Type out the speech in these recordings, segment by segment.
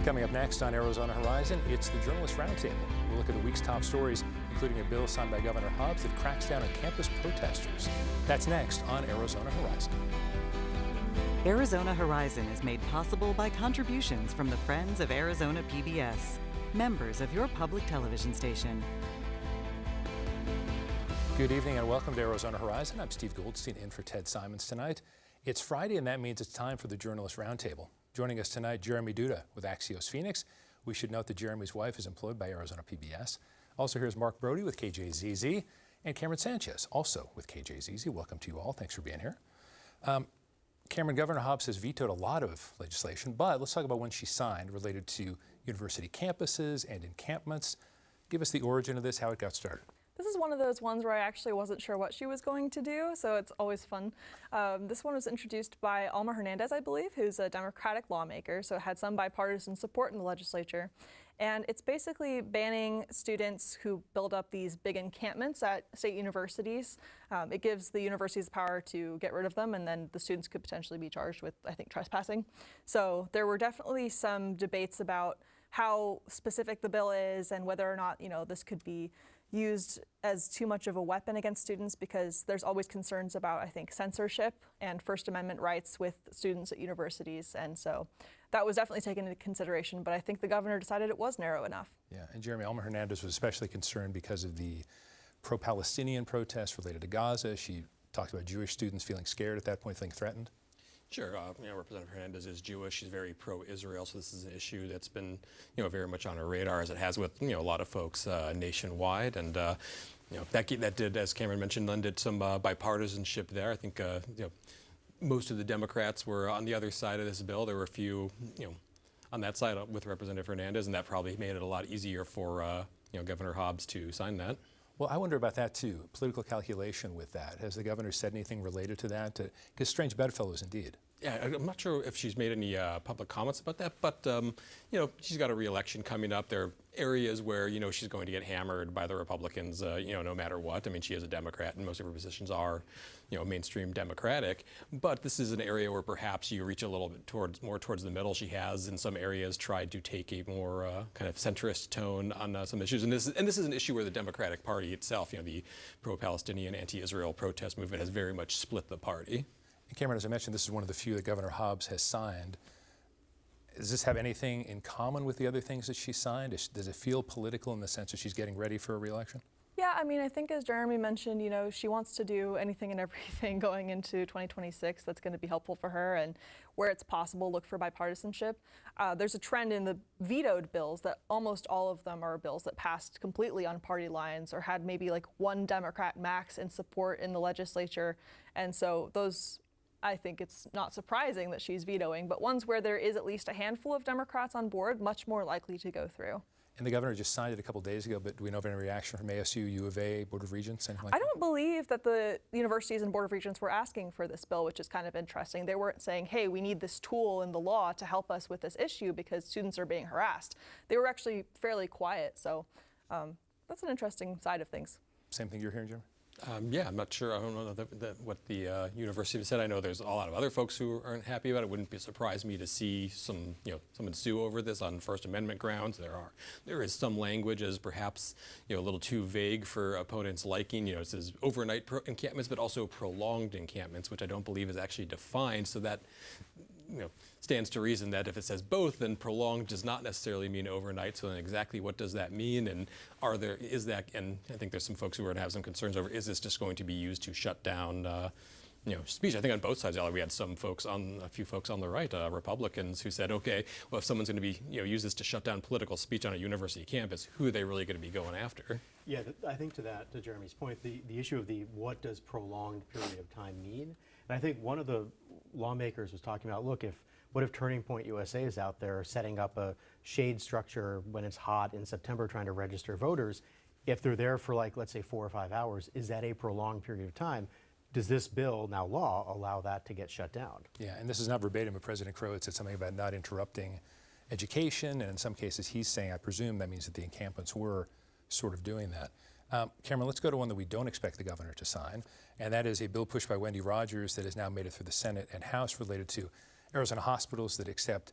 Coming up next on Arizona Horizon, it's the Journalist Roundtable. We'll look at the week's top stories, including a bill signed by Governor Hobbs that cracks down on campus protesters. That's next on Arizona Horizon. Arizona Horizon is made possible by contributions from the Friends of Arizona PBS, members of your public television station. Good evening and welcome to Arizona Horizon. I'm Steve Goldstein in for Ted Simons tonight. It's Friday and that means it's time for the Journalist Roundtable. Joining us tonight, Jeremy Duda with Axios Phoenix. We should note that Jeremy's wife is employed by Arizona PBS. Also here's Mark Brody with KJZZ and Cameron Sanchez, also with KJZZ. Welcome to you all. Thanks for being here. Cameron, Governor Hobbs has vetoed a lot of legislation, but let's talk about when she signed related to university campuses and encampments. Give us the origin of this, how it got started. This is one of those ones where I actually wasn't sure what she was going to do, so it's always fun. This one was introduced by Alma Hernandez, I believe, who's a Democratic lawmaker, so it had some bipartisan support in the legislature. And it's basically banning students who build up these big encampments at state universities. It gives the universities the power to get rid of them, and then the students could potentially be charged with, I think, trespassing. So there were definitely some debates about how specific the bill is and whether or not, this could be used as too much of a weapon against students, because there's always concerns about, I think, censorship and First Amendment rights with students at universities. And so that was definitely taken into consideration, but I think the governor decided it was narrow enough. Yeah, and Jeremy, Alma Hernandez was especially concerned because of the pro-Palestinian protests related to Gaza. She talked about Jewish students feeling scared at that point, feeling threatened. Sure. Representative Hernandez is Jewish. She's very pro-Israel, so this is an issue that's been, very much on her radar, as it has with, a lot of folks nationwide. And, that did, as Cameron mentioned, lended some bipartisanship there. I think, most of the Democrats were on the other side of this bill. There were a few, on that side with Representative Hernandez, and that probably made it a lot easier for, Governor Hobbs to sign that. Well, I wonder about that too, political calculation with that. Has the governor said anything related to that? Because strange bedfellows indeed. Yeah, I'm not sure if she's made any public comments about that, but, she's got a re-election coming up. There are areas where, she's going to get hammered by the Republicans, no matter what. I mean, she is a Democrat and most of her positions are, mainstream Democratic. But this is an area where perhaps you reach a little bit more towards the middle. She has, in some areas, tried to take a more kind of centrist tone on some issues. And this is an issue where the Democratic Party itself, the pro-Palestinian, anti-Israel protest movement has very much split the party. And Cameron, as I mentioned, this is one of the few that Governor Hobbs has signed. Does this have anything in common with the other things that she signed? Does it feel political in the sense that she's getting ready for a re-election? Yeah, I mean, I think as Jeremy mentioned, she wants to do anything and everything going into 2026 that's going to be helpful for her, and where it's possible, look for bipartisanship. There's a trend in the vetoed bills that almost all of them are bills that passed completely on party lines or had maybe like one Democrat max in support in the legislature. And so those, I think it's not surprising that she's vetoing, but ones where there is at least a handful of Democrats on board, much more likely to go through. And the governor just signed it a couple days ago, but do we know of any reaction from ASU, U of A, Board of Regents, anything like that? I don't believe that the universities and Board of Regents were asking for this bill, which is kind of interesting. They weren't saying, hey, we need this tool in the law to help us with this issue because students are being harassed. They were actually fairly quiet, so that's an interesting side of things. Same thing you're hearing, Jeremy? Yeah, I'm not sure. I don't know what the university said. I know there's a lot of other folks who aren't happy about it. It wouldn't surprise me to see someone sue over this on First Amendment grounds. There is some language as perhaps a little too vague for opponents' liking. It says overnight encampments, but also prolonged encampments, which I don't believe is actually defined. So that stands to reason that if it says both, then prolonged does not necessarily mean overnight. So then exactly what does that mean? And and I think there's some folks who are going to have some concerns over, is this just going to be used to shut down, speech? I think on both sides, we had a few folks on the right, Republicans, who said, okay, well, if someone's going to be, use this to shut down political speech on a university campus, who are they really going to be going after? Yeah, I think to Jeremy's point, the issue of what does prolonged period of time mean? And I think one of the lawmakers was talking about, look, what if Turning Point USA is out there setting up a shade structure when it's hot in September trying to register voters? If they're there for let's say 4 or 5 hours, is that a prolonged period of time? Does this bill, now law, allow that to get shut down? Yeah, and this is not verbatim, but President Crow had said something about not interrupting education, and in some cases he's saying, I presume that means that the encampments were sort of doing that. Cameron, let's go to one that we don't expect the governor to sign, and that is a bill pushed by Wendy Rogers that has now made it through the Senate and House related to Arizona hospitals that accept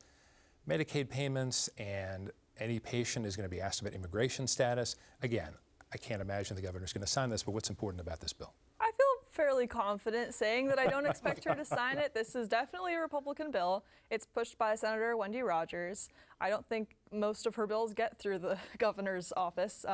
Medicaid payments, and any patient is going to be asked about immigration status. Again, I can't imagine the governor's going to sign this, but what's important about this bill? I feel fairly confident saying that I don't expect her to sign it. This is definitely a Republican bill. It's pushed by Senator Wendy Rogers. I don't think most of her bills get through the governor's office.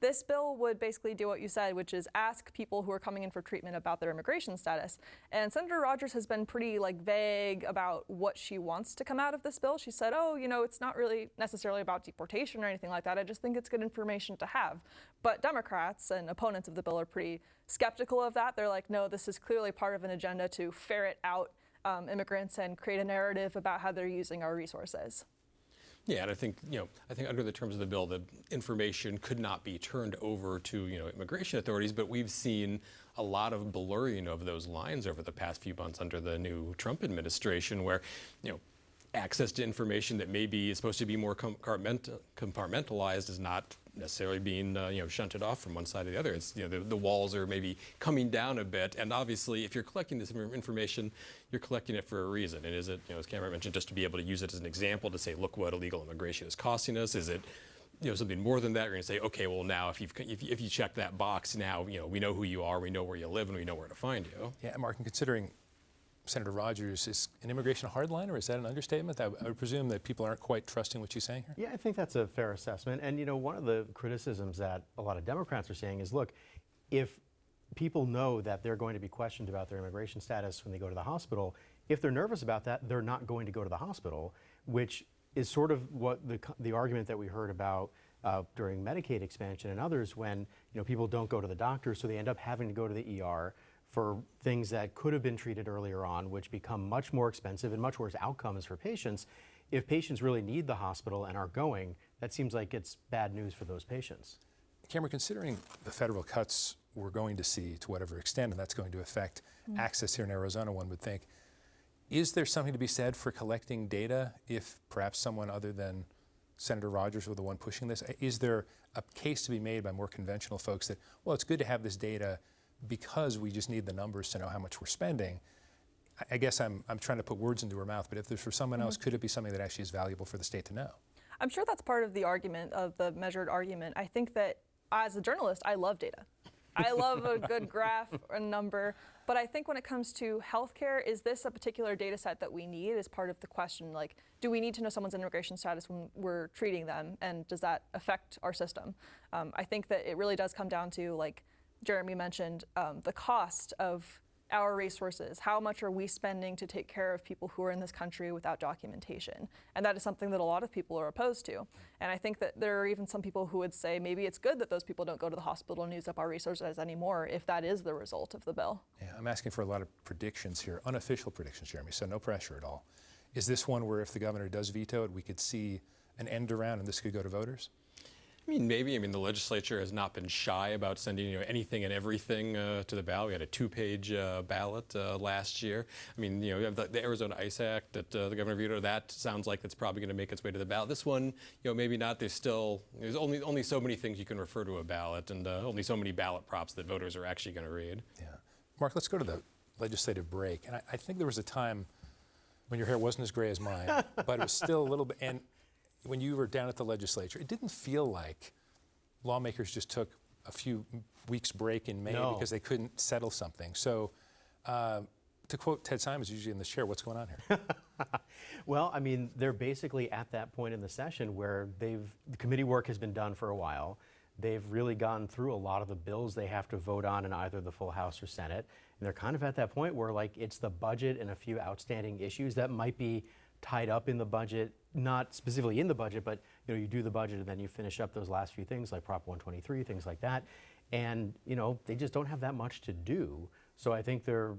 This bill would basically do what you said, which is ask people who are coming in for treatment about their immigration status. And Senator Rogers has been pretty vague about what she wants to come out of this bill. She said, oh, it's not really necessarily about deportation or anything like that. I just think it's good information to have. But Democrats and opponents of the bill are pretty skeptical of that. They're like, no, this is clearly part of an agenda to ferret out immigrants and create a narrative about how they're using our resources. Yeah, and I think under the terms of the bill, the information could not be turned over to immigration authorities, but we've seen a lot of blurring of those lines over the past few months under the new Trump administration, where access to information that maybe is supposed to be more compartmentalized is not necessarily being shunted off from one side to the other. It's the walls are maybe coming down a bit, and obviously if you're collecting this information, you're collecting it for a reason. And is it, as Cameron mentioned, just to be able to use it as an example to say, look what illegal immigration is costing us? Is it something more than that? You're going to say, okay, well now if you check that box, now we know who you are, we know where you live, and we know where to find you. Yeah, Mark, and considering Senator Rogers is an immigration hardliner, or is that an understatement? I would presume that people aren't quite trusting what she's saying here. Yeah, I think that's a fair assessment. And one of the criticisms that a lot of Democrats are saying is, look, if people know that they're going to be questioned about their immigration status when they go to the hospital, if they're nervous about that, they're not going to go to the hospital, which is sort of what the argument that we heard about during Medicaid expansion and others, when people don't go to the doctor, so they end up having to go to the ER for things that could have been treated earlier on, which become much more expensive and much worse outcomes for patients. If patients really need the hospital and are going, that seems like it's bad news for those patients. Cameron, considering the federal cuts we're going to see, to whatever extent, and that's going to affect access here in Arizona, one would think, is there something to be said for collecting data if perhaps someone other than Senator Rogers were the one pushing this? Is there a case to be made by more conventional folks that, well, it's good to have this data because we just need the numbers to know how much we're spending? I guess I'm trying to put words into her mouth, but if there's for someone else, could it be something that actually is valuable for the state to know? I'm sure that's part of the argument, of the measured argument. I think that as a journalist, I love data. I love a good graph or number, but I think when it comes to healthcare, is this a particular data set that we need as part of the question? Like, do we need to know someone's immigration status when we're treating them, and does that affect our system? I think that it really does come down to, like Jeremy mentioned, the cost of our resources. How much are we spending to take care of people who are in this country without documentation? And that is something that a lot of people are opposed to. And I think that there are even some people who would say maybe it's good that those people don't go to the hospital and use up our resources anymore if that is the result of the bill. Yeah, I'm asking for a lot of predictions here, unofficial predictions, Jeremy, so no pressure at all. Is this one where if the governor does veto it, we could see an end around and this could go to voters? I mean, maybe. I mean, the legislature has not been shy about sending anything and everything to the ballot. We had a 2-page ballot last year. I mean, you have the Arizona ICE Act that the governor vetoed. That sounds like it's probably going to make its way to the ballot. This one, maybe not. There's only so many things you can refer to a ballot, and only so many ballot props that voters are actually going to read. Yeah, Mark, let's go to the legislative break. And I think there was a time when your hair wasn't as gray as mine, but it was still a little bit. And when you were down at the legislature, it didn't feel like lawmakers just took a few weeks break in May because they couldn't settle something. So to quote Ted Simons, usually in the chair, what's going on here? Well, I mean, they're basically at that point in the session where the committee work has been done for a while. They've really gone through a lot of the bills they have to vote on in either the full House or Senate. And they're kind of at that point where, like, it's the budget and a few outstanding issues that might be tied up in the budget, not specifically in the budget, but you do the budget and then you finish up those last few things like Prop 123, things like that. And they just don't have that much to do. So I think their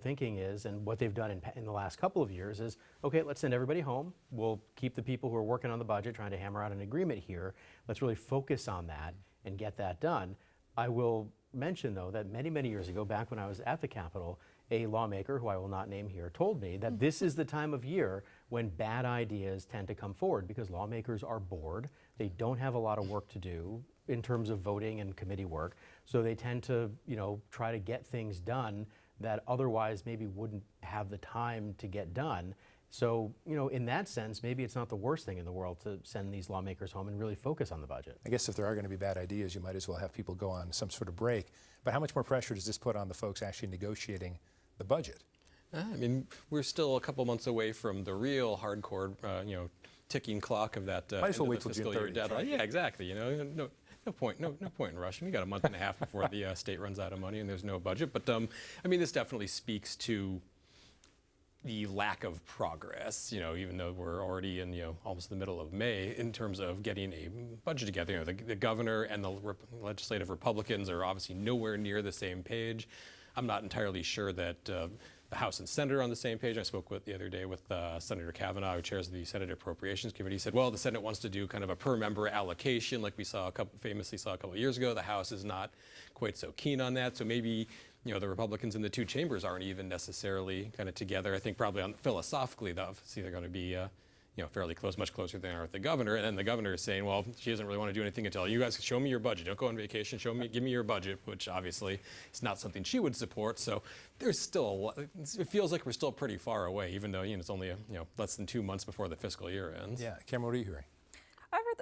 thinking is, and what they've done in the last couple of years is, okay, let's send everybody home. We'll keep the people who are working on the budget, trying to hammer out an agreement here. Let's really focus on that and get that done. I will mention, though, that many, many years ago, back when I was at the Capitol, a lawmaker, who I will not name here, told me that this is the time of year when bad ideas tend to come forward because lawmakers are bored. They don't have a lot of work to do in terms of voting and committee work. So they tend to, try to get things done that otherwise maybe wouldn't have the time to get done. So, in that sense, maybe it's not the worst thing in the world to send these lawmakers home and really focus on the budget. I guess if there are going to be bad ideas, you might as well have people go on some sort of break. But how much more pressure does this put on the folks actually negotiating the budget? I mean, we're still a couple months away from the real hardcore, ticking clock of that Might as well end wait of till the June fiscal year 30th, deadline. right? Yeah, exactly. No point in rushing. We got a month and a half before the state runs out of money and there's no budget. But I mean, this definitely speaks to the lack of progress, even though we're already in, almost the middle of May in terms of getting a budget together. The governor and the legislative Republicans are obviously nowhere near the same page. I'm not entirely sure that the House and Senate are on the same page. I spoke the other day with Senator Kavanaugh, who chairs the Senate Appropriations Committee. He said, well, the Senate wants to do kind of a per member allocation like we famously saw a couple of years ago. The House is not quite so keen on that. So maybe the Republicans in the two chambers aren't even necessarily kind of together. I think probably philosophically, they're going to be fairly close, much closer than they are with the governor. And then the governor is saying, well, she doesn't really want to do anything until you guys show me your budget. Don't go on vacation. Give me your budget, which obviously is not something she would support. So there's still a lot. It feels like we're still pretty far away, even though it's only less than 2 months before the fiscal year ends. Yeah, Cameron, what are you hearing?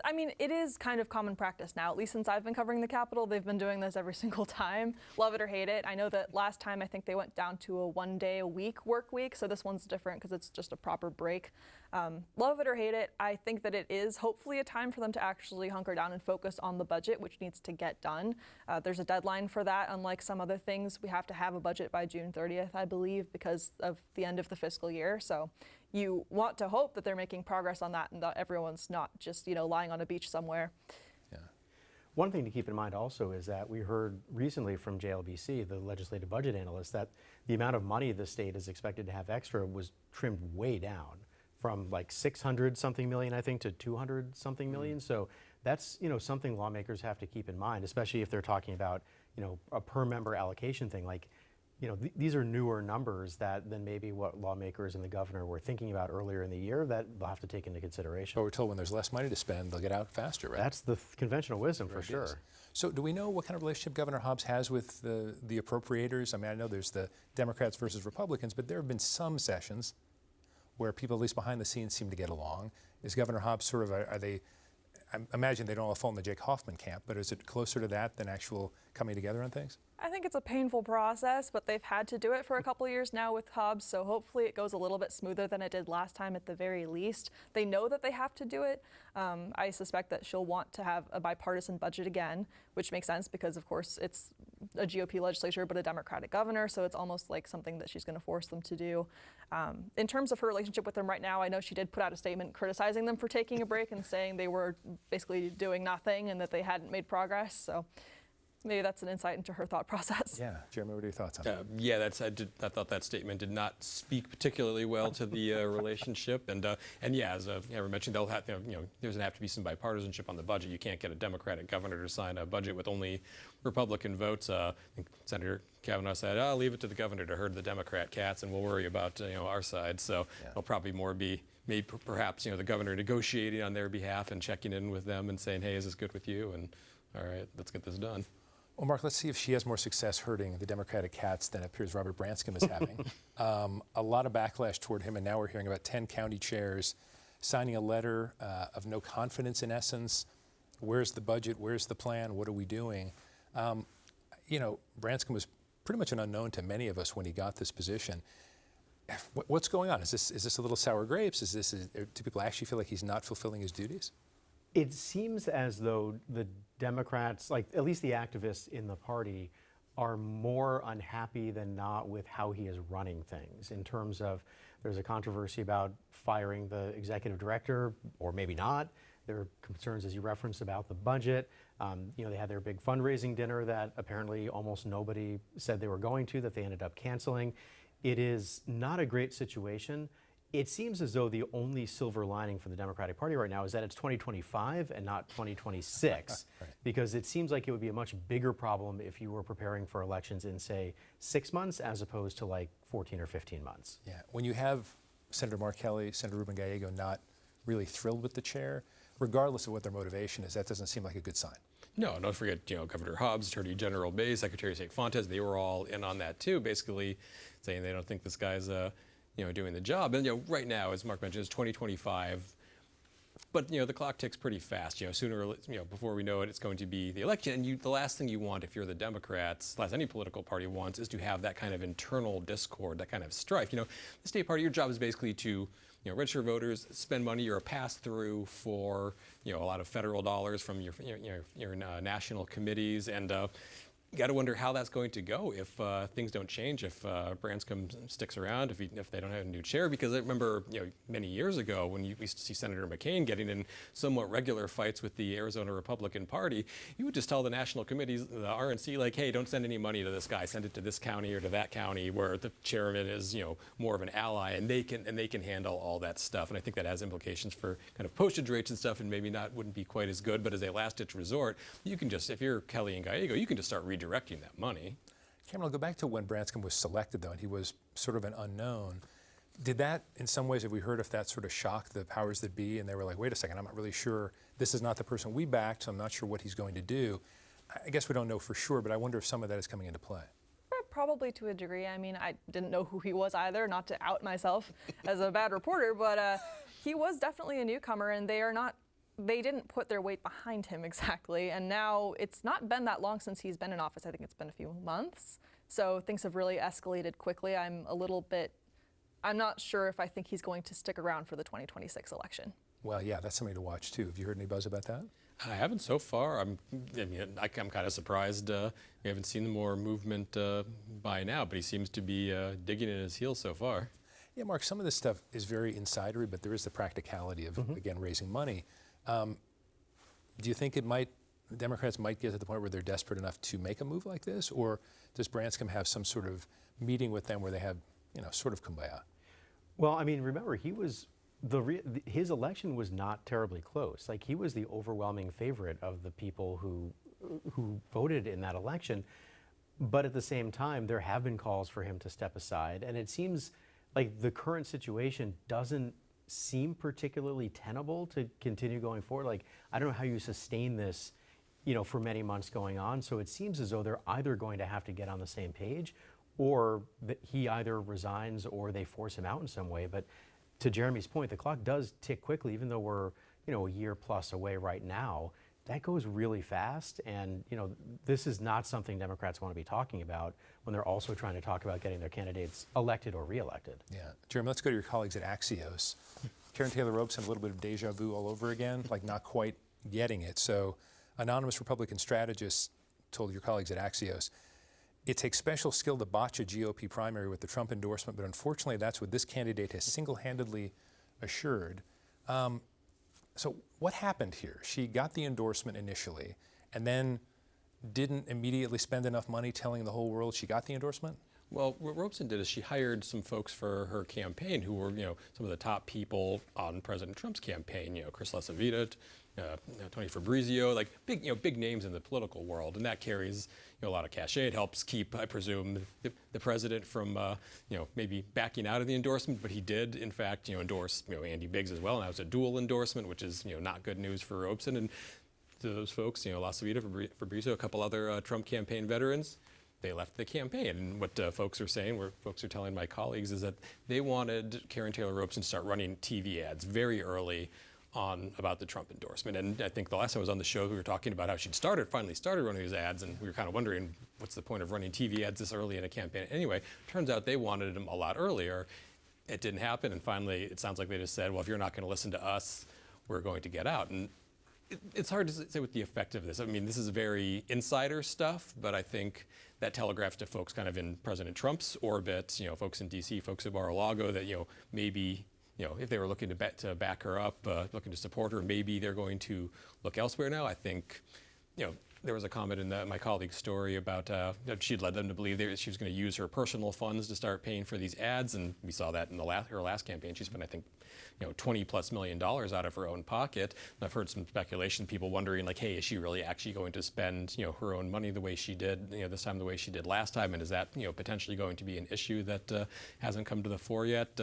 I mean, it is kind of common practice now. At least since I've been covering the Capitol, they've been doing this every single time. Love it or hate it. I know that last time I think they went down to a 1-day-a-week work week, so this one's different because it's just a proper break. Love it or hate it, I think that it is hopefully a time for them to actually hunker down and focus on the budget, which needs to get done. There's a deadline for that. Unlike some other things, we have to have a budget by June 30th, I believe, because of the end of the fiscal year. So you want to hope that they're making progress on that and that everyone's not just, lying on a beach somewhere. Yeah. One thing to keep in mind also is that we heard recently from JLBC, the legislative budget analyst, that the amount of money the state is expected to have extra was trimmed way down from like 600 something million, I think, to 200 something million. So that's, something lawmakers have to keep in mind, especially if they're talking about, a per member allocation thing. Like, these are newer numbers than maybe what lawmakers and the governor were thinking about earlier in the year that they'll have to take into consideration. But we're told when there's less money to spend, they'll get out faster, right? That's the conventional wisdom for It sure. is. So do we know what kind of relationship Governor Hobbs has with the appropriators? I mean, I know there's the Democrats versus Republicans, but there have been some sessions where people, at least behind the scenes, seem to get along. Is Governor Hobbs sort of, are they, I imagine they don't all fall in the Jake Hoffman camp, but is it closer to that than actual coming together on things? I think it's a painful process, but they've had to do it for a couple of years now with Hobbs, so hopefully it goes a little bit smoother than it did last time at the very least. They know that they have to do it. I suspect that she'll want to have a bipartisan budget again, which makes sense because, of course, it's a GOP legislature but a Democratic governor, so it's almost like something that she's going to force them to do. In terms of her relationship with them right now, I know she did put out a statement criticizing them for taking a break and saying they were basically doing nothing and that they hadn't made progress. So maybe that's an insight into her thought process. Yeah. Jeremy, what are your thoughts on that? Yeah, I thought that statement did not speak particularly well to the relationship, and yeah, as Amber mentioned, they'll have there's going to have to be some bipartisanship on the budget. You can't get a Democratic governor to sign a budget with only Republican votes. I think Senator Kavanaugh said, "I'll leave it to the governor to herd the Democrat cats, and we'll worry about our side." So it'll probably more be maybe perhaps the governor negotiating on their behalf and checking in with them and saying, "Hey, is this good with you?" And all right, let's get this done. Well, Mark, let's see if she has more success herding the Democratic cats than it appears Robert Branscombe is having. A lot of backlash toward him, and now we're hearing about 10 county chairs signing a letter of no confidence, in essence. Where's the budget? Where's the plan? What are we doing? Branscombe was pretty much an unknown to many of us when he got this position. What's going on? Is this a little sour grapes? Do people actually feel like he's not fulfilling his duties? It seems as though the Democrats, like at least the activists in the party, are more unhappy than not with how he is running things. In terms of, there's a controversy about firing the executive director, or maybe not. There are concerns, as you referenced, about the budget. They had their big fundraising dinner that apparently almost nobody said they were going to, that they ended up canceling. It is not a great situation. It seems as though the only silver lining for the Democratic Party right now is that it's 2025 and not 2026, right. Because it seems like it would be a much bigger problem if you were preparing for elections in, say, 6 months as opposed to like 14 or 15 months. Yeah, when you have Senator Mark Kelly, Senator Ruben Gallego not really thrilled with the chair, regardless of what their motivation is, that doesn't seem like a good sign. No, don't forget, Governor Hobbs, Attorney General Bays, Secretary of State Fontes, they were all in on that too, basically saying they don't think this guy's doing the job. And right now, as Mark mentioned, it's 2025. But the clock ticks pretty fast. Sooner or before we know it, it's going to be the election. And the last thing you want, if you're the Democrats, last any political party wants, is to have that kind of internal discord, that kind of strife. The state party, your job is basically to register voters, spend money. You're a pass-through for a lot of federal dollars from your national committees, and you got to wonder how that's going to go if things don't change, if Branscombe sticks around, if they don't have a new chair. Because I remember, many years ago when we used to see Senator McCain getting in somewhat regular fights with the Arizona Republican Party, you would just tell the national committees, the RNC, like, hey, don't send any money to this guy. Send it to this county or to that county where the chairman is, more of an ally, and they can handle all that stuff. And I think that has implications for kind of postage rates and stuff, and maybe wouldn't be quite as good. But as a last-ditch resort, you can just, if you're Kelly and Gallego, you can just start redirecting that money. Cameron, I'll go back to when Branscombe was selected, though, and he was sort of an unknown. Did that, in some ways, have we heard if that sort of shocked the powers that be, and they were like, wait a second, I'm not really sure, this is not the person we backed, so I'm not sure what he's going to do. I guess we don't know for sure, but I wonder if some of that is coming into play. Probably to a degree. I mean, I didn't know who he was either, not to out myself as a bad reporter, but he was definitely a newcomer, and they didn't put their weight behind him exactly. And now it's not been that long since he's been in office. I think it's been a few months. So things have really escalated quickly. I'm not sure if I think he's going to stick around for the 2026 election. Well, yeah, that's something to watch, too. Have you heard any buzz about that? I haven't so far. I'm kind of surprised we haven't seen more movement by now, but he seems to be digging in his heels so far. Yeah, Mark, some of this stuff is very insidery, but there is the practicality of, again, raising money. Do you think the Democrats might get to the point where they're desperate enough to make a move like this, or does Branscombe have some sort of meeting with them where they have, sort of kumbaya? Well, I mean, remember, his election was not terribly close. Like, he was the overwhelming favorite of the people who voted in that election. But at the same time, there have been calls for him to step aside, and it seems like the current situation doesn't seem particularly tenable to continue going forward. Like, I don't know how you sustain this, for many months going on. So it seems as though they're either going to have to get on the same page, or that he either resigns or they force him out in some way. But to Jeremy's point, the clock does tick quickly, even though we're, a year plus away right now. That goes really fast, and this is not something Democrats want to be talking about when they're also trying to talk about getting their candidates elected or reelected. Yeah. Jeremy, let's go to your colleagues at Axios. Karen Taylor Robson, a little bit of deja vu all over again, like not quite getting it. So anonymous Republican strategist told your colleagues at Axios, it takes special skill to botch a GOP primary with the Trump endorsement, but unfortunately that's what this candidate has single-handedly assured. So what happened here? She got the endorsement initially and then didn't immediately spend enough money telling the whole world she got the endorsement? Well, what Robson did is she hired some folks for her campaign who were, some of the top people on President Trump's campaign. Chris LaCivita, Tony Fabrizio, like big names in the political world, and that carries a lot of cachet. It helps keep, I presume, the president from maybe backing out of the endorsement, but he did, in fact, endorse Andy Biggs as well, and that was a dual endorsement, which is not good news for Robson. And to those folks, LaCivita, Fabrizio, a couple other Trump campaign veterans, they left the campaign. And what folks are saying, what folks are telling my colleagues, is that they wanted Karen Taylor Robson to start running TV ads very early on about the Trump endorsement. And I think the last time I was on the show, we were talking about how she'd finally started running these ads, and we were kind of wondering, what's the point of running TV ads this early in a campaign? Anyway, turns out they wanted them a lot earlier. It didn't happen, and finally, it sounds like they just said, well, if you're not going to listen to us, we're going to get out. And it's hard to say what the effect of this. I mean, this is very insider stuff, but I think that telegraphs to folks kind of in President Trump's orbit, folks in D.C., folks at Mar-a-Lago, that maybe if they were looking to back her up, looking to support her, maybe they're going to look elsewhere now. I think, there was a comment in my colleague's story about she'd led them to believe she was going to use her personal funds to start paying for these ads, and we saw that in her last campaign. She spent, I think, $20+ million out of her own pocket. And I've heard some speculation, people wondering, like, hey, is she really actually going to spend, her own money the way she did, this time the way she did last time, and is that, potentially going to be an issue that hasn't come to the fore yet?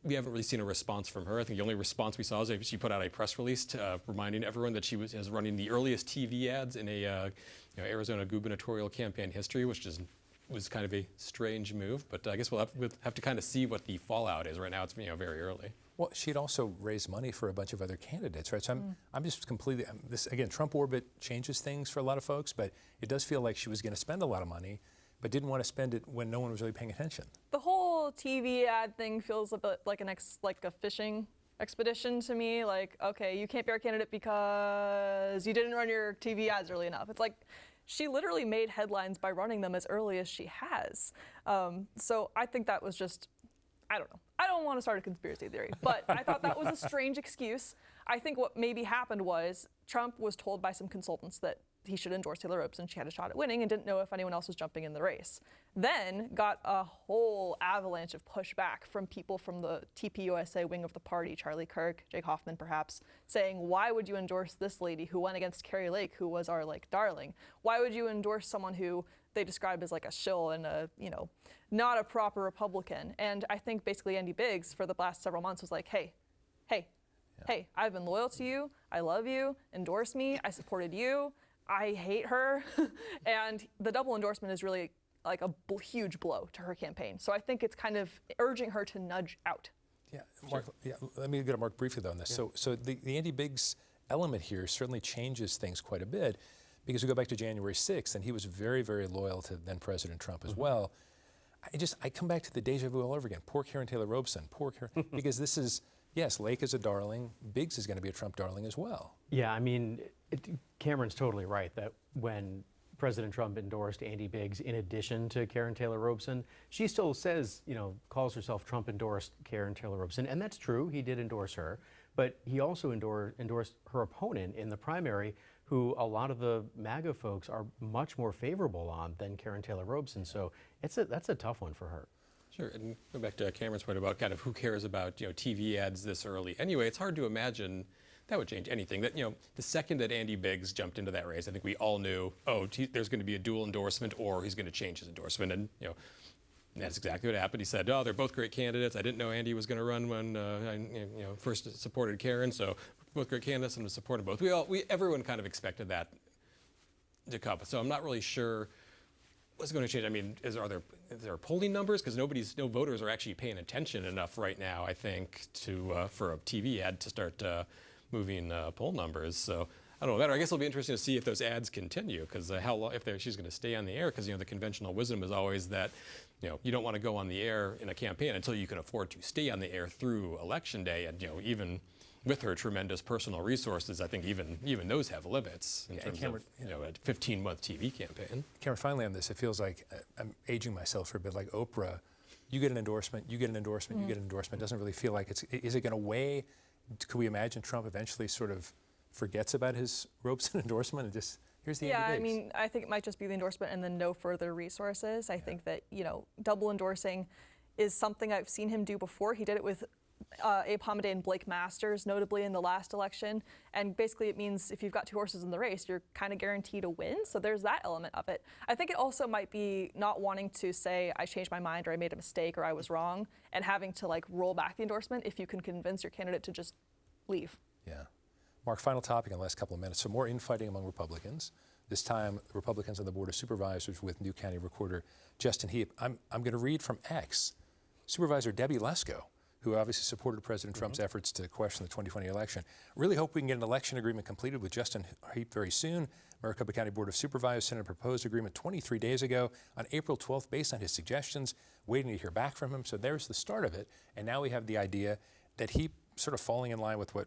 We haven't really seen a response from her. I think the only response we saw is she put out a press release reminding everyone that she is running the earliest TV ads in a Arizona gubernatorial campaign history, which is was kind of a strange move, but I guess we'll have to kind of see what the fallout is. Right now, it's very early. Well, she'd also raised money for a bunch of other candidates, right? So I'm just completely, this again, Trump orbit changes things for a lot of folks, but it does feel like she was going to spend a lot of money, but didn't want to spend it when no one was really paying attention. The whole TV ad thing feels a bit like a fishing expedition to me. Like, okay, you can't be our candidate because you didn't run your TV ads early enough. It's like she literally made headlines by running them as early as she has. So I think that was just, I don't know. I don't want to start a conspiracy theory, but I thought that was a strange excuse. I think what maybe happened was Trump was told by some consultants that he should endorse Taylor Robeson. She had a shot at winning and didn't know if anyone else was jumping in the race. Then got a whole avalanche of pushback from people from the TPUSA wing of the party, Charlie Kirk, Jake Hoffman perhaps, saying, why would you endorse this lady who went against Carrie Lake, who was our darling? Why would you endorse someone who they described as like a shill and not a proper Republican? And I think basically Andy Biggs for the last several months was like, hey, I've been loyal to you. I love you. Endorse me. I supported you. I hate her. And the double endorsement is really like a huge blow to her campaign. So I think it's kind of urging her to nudge out. Yeah, Mark, let me go to Mark briefly though on this. Yeah. So the Andy Biggs element here certainly changes things quite a bit, because we go back to January 6th, and he was very, very loyal to then President Trump as well. I come back to the deja vu all over again. Poor Karen Taylor Robeson, poor Karen, because this is, yes, Lake is a darling, Biggs is going to be a Trump darling as well. Yeah, I mean, Cameron's totally right that when President Trump endorsed Andy Biggs in addition to Karen Taylor Robeson, she still says, calls herself Trump endorsed Karen Taylor Robeson, and that's true, he did endorse her, but he also endorsed her opponent in the primary, who a lot of the MAGA folks are much more favorable on than Karen Taylor Robeson. So that's a tough one for her. Sure, and go back to Cameron's point about kind of who cares about TV ads this early. Anyway, it's hard to imagine that would change anything. That the second that Andy Biggs jumped into that race, I think we all knew, there's going to be a dual endorsement, or he's going to change his endorsement, and that's exactly what happened. He said, they're both great candidates. I didn't know Andy was going to run when I first supported Karen, so both great candidates, and to support them both. Everyone kind of expected that to come. So I'm not really sure what's going to change. I mean, is there polling numbers? Because no voters are actually paying attention enough right now, I think, for a TV ad to start moving poll numbers. So I don't know. I guess it'll be interesting to see if those ads continue, because how long, if she's going to stay on the air, because the conventional wisdom is always that you don't want to go on the air in a campaign until you can afford to stay on the air through election day, and even with her tremendous personal resources, I think even those have limits in terms of a 15-month TV campaign. Cameron, finally on this, it feels like I'm aging myself for a bit, like Oprah. You get an endorsement, you get an endorsement, you get an endorsement. It doesn't really feel like is it going to weigh? Could we imagine Trump eventually sort of forgets about his Robeson endorsement and just, here's the Andy Biggs? I mean, I think it might just be the endorsement and then no further resources. I think that, double endorsing is something I've seen him do before. He did it with Abe Hamadeh and Blake Masters, notably in the last election. And basically it means if you've got two horses in the race, you're kind of guaranteed a win. So there's that element of it. I think it also might be not wanting to say, I changed my mind, or I made a mistake, or I was wrong, and having to roll back the endorsement if you can convince your candidate to just leave. Yeah. Mark, final topic in the last couple of minutes. So more infighting among Republicans. This time, Republicans on the Board of Supervisors with new County Recorder Justin Heap. I'm going to read from X. Supervisor Debbie Lesko, who obviously supported President Trump's efforts to question the 2020 election. Really hope we can get an election agreement completed with Justin Heap very soon. Maricopa County Board of Supervisors sent a proposed agreement 23 days ago on April 12th based on his suggestions, waiting to hear back from him. So there's the start of it. And now we have the idea that Heap sort of falling in line with what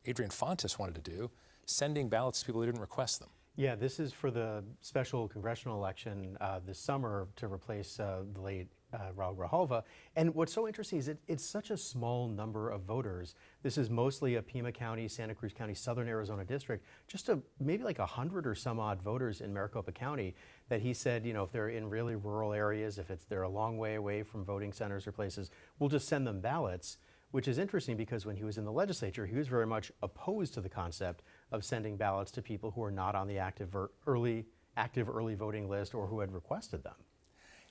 Adrian Fontes wanted to do, sending ballots to people who didn't request them. Yeah, this is for the special congressional election this summer to replace the late Raul Grijalva. And what's so interesting is it's such a small number of voters. This is mostly a Pima County, Santa Cruz County, Southern Arizona district, just maybe like 100 or some odd voters in Maricopa County that he said, if they're in really rural areas, if they're a long way away from voting centers or places, we'll just send them ballots. Which is interesting because when he was in the legislature, he was very much opposed to the concept of sending ballots to people who are not on the active early voting list or who had requested them.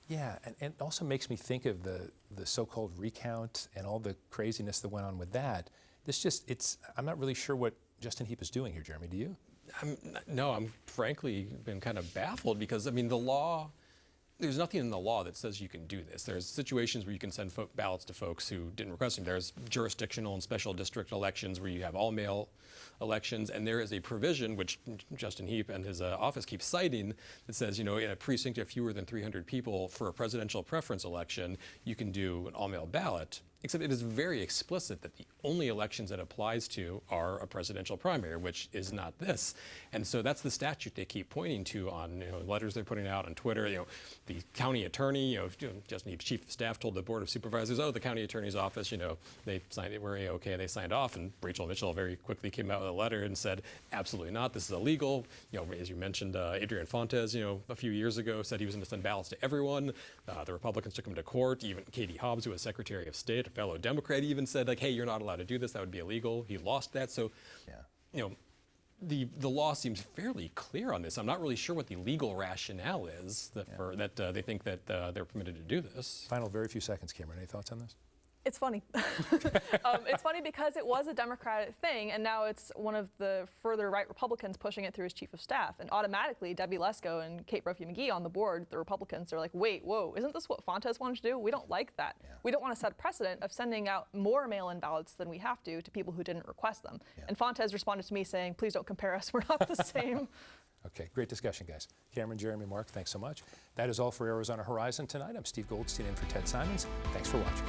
Yeah, and it also makes me think of the so-called recount and all the craziness that went on with that. I'm not really sure what Justin Heap is doing here, Jeremy, do you? I'm frankly been kind of baffled because, the law there's nothing in the law that says you can do this. There's situations where you can send ballots to folks who didn't request them. There's jurisdictional and special district elections where you have all mail elections, and there is a provision which Justin Heap and his office keep citing that says, in a precinct of fewer than 300 people for a presidential preference election, you can do an all-mail ballot. Except it is very explicit that the only elections it applies to are a presidential primary, which is not this. And so that's the statute they keep pointing to on letters they're putting out on Twitter. The county attorney, Justin Heap's chief of staff told the board of supervisors, the county attorney's office, they signed it, we're A-OK, they signed off. And Rachel Mitchell very quickly came out with a letter and said, absolutely not, this is illegal. As you mentioned, Adrian Fontes, a few years ago said he was going to send ballots to everyone. The Republicans took him to court. Even Katie Hobbs, who was Secretary of State, fellow Democrat, even said hey, you're not allowed to do this. That would be illegal. He lost that. So, the law seems fairly clear on this. I'm not really sure what the legal rationale is that they think that they're permitted to do this. Final, very few seconds, Cameron. Any thoughts on this? It's funny. It's funny because it was a Democratic thing, and now it's one of the further right Republicans pushing it through as chief of staff. And automatically, Debbie Lesko and Kate Brophy-McGee on the board, the Republicans, are like, wait, whoa, isn't this what Fontes wanted to do? We don't like that. Yeah. We don't want to set a precedent of sending out more mail-in ballots than we have to people who didn't request them. Yeah. And Fontes responded to me saying, please don't compare us. We're not the same. Okay, great discussion, guys. Cameron, Jeremy, Mark, thanks so much. That is all for Arizona Horizon tonight. I'm Steve Goldstein in for Ted Simons. Thanks for watching.